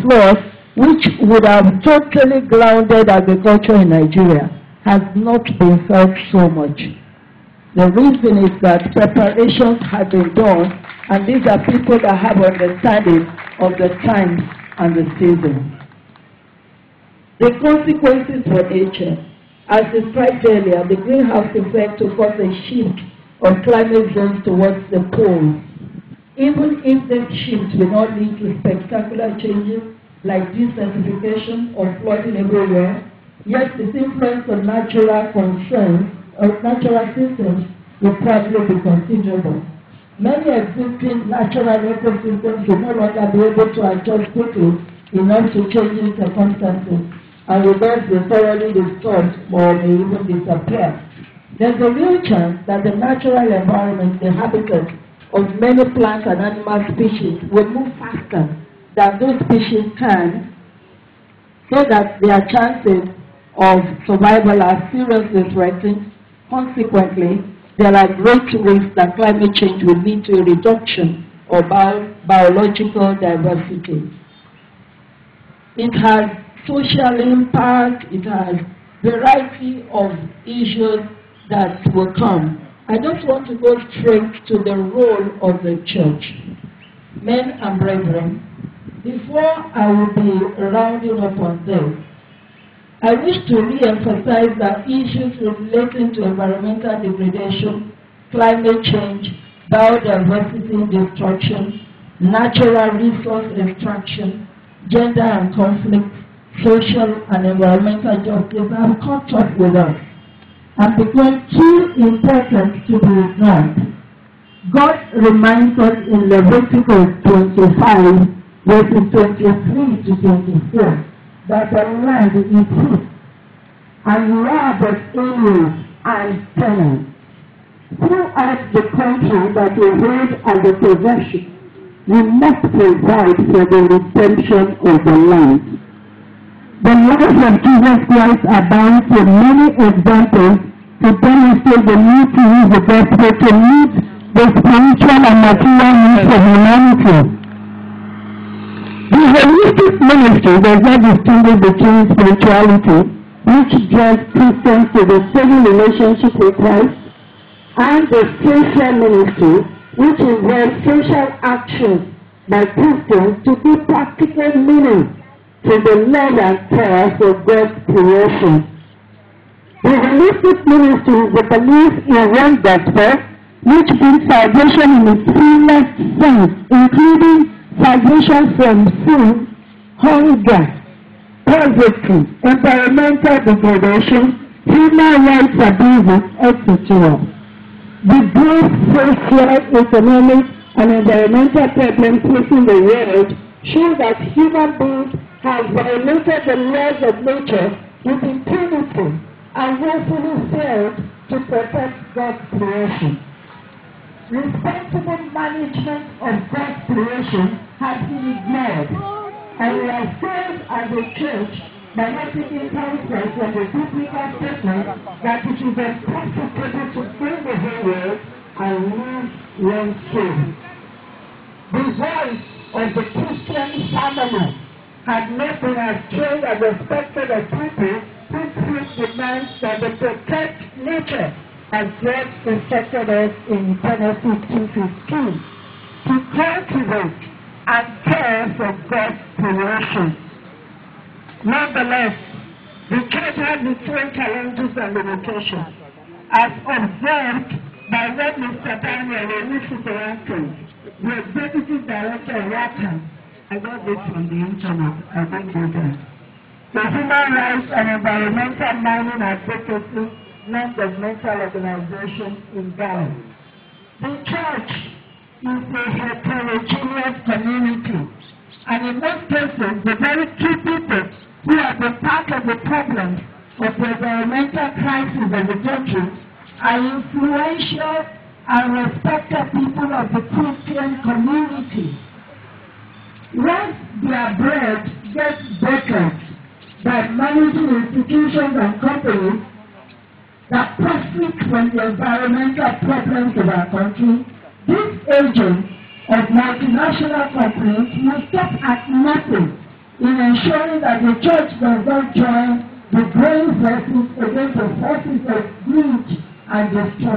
flood, which would have totally grounded agriculture in Nigeria, has not been felt so much. The reason is that preparations have been done, and these are people that have understanding of the times and the season. The consequences for nature. As described earlier, the greenhouse effect will cause a shift of climate zones towards the poles. Even if this shift will not lead to spectacular changes like desertification or flooding everywhere, yet its influence on natural concerns or natural systems will probably be considerable. Many existing natural ecosystems will no longer be able to adjust quickly enough to changing circumstances and will thus be thoroughly disturbed or may even disappear. There's a real chance that the natural environment, the habitat of many plant and animal species will move faster than those species can, so that their chances of survival are seriously threatened. Consequently, there are great risks that climate change will lead to a reduction of biological diversity. It has social impact, it has a variety of issues that will come. I just want to go straight to the role of the church. Men and brethren, before I will be rounding up on this, I wish to re-emphasize that issues relating to environmental degradation, climate change, biodiversity destruction, natural resource extraction, gender and conflict, social and environmental justice have caught up with us and become too important to be ignored. God reminds us in Leviticus 25, verses 23 to 24, that the land is his, and you are but aliens and tenants. Throughout the country that you hold as a possession, you must provide for the redemption of the land. The life of Jesus Christ abounds with many examples to demonstrate the need to use the gospel to meet the spiritual and material needs of humanity. The holistic ministry does not distinguish between spirituality, which draws Christians to the saving relationship with Christ, and the social ministry, which involves social actions by Christians to give practical meaning to the love and care for God's creation. The holistic ministry is the belief in one gospel, which brings salvation in its fullest sense, including salvation from sin, hunger, poverty, environmental degradation, human rights abuses, etc. The great social, economic, and environmental problems facing the world show that human beings have violated the laws of nature with impunity and willfully failed to protect God's creation. Responsible management of God's creation has been ignored, and we are failed as a church by not taking counsel from the biblical statement that it is impossible to bring the whole world and lose one soul. The voice of the Christian family had not been as trained and respected as people who preach demands that they protect nature as God instructed us in Genesis 2:15, to cultivate and care for God's creation. Nonetheless, the church has its own challenges and limitations, as observed by what Mr. Daniel Olufutoranke, the executive director of WACA, I got this from the internet, I didn't go there, the Human Rights and Environmental Mining Advocacy non-governmental organization in Ghana. The church is a heterogeneous community, and in most cases, the very key people who have been part of the problems of the environmental crisis of the country are influential and respected people of the Christian community. Once their bread gets buttered by managing institutions and companies that profit from the environmental problems of our country, these agents of multinational companies will stop at nothing in ensuring that the church does not join the growing forces against the forces of greed and destruction.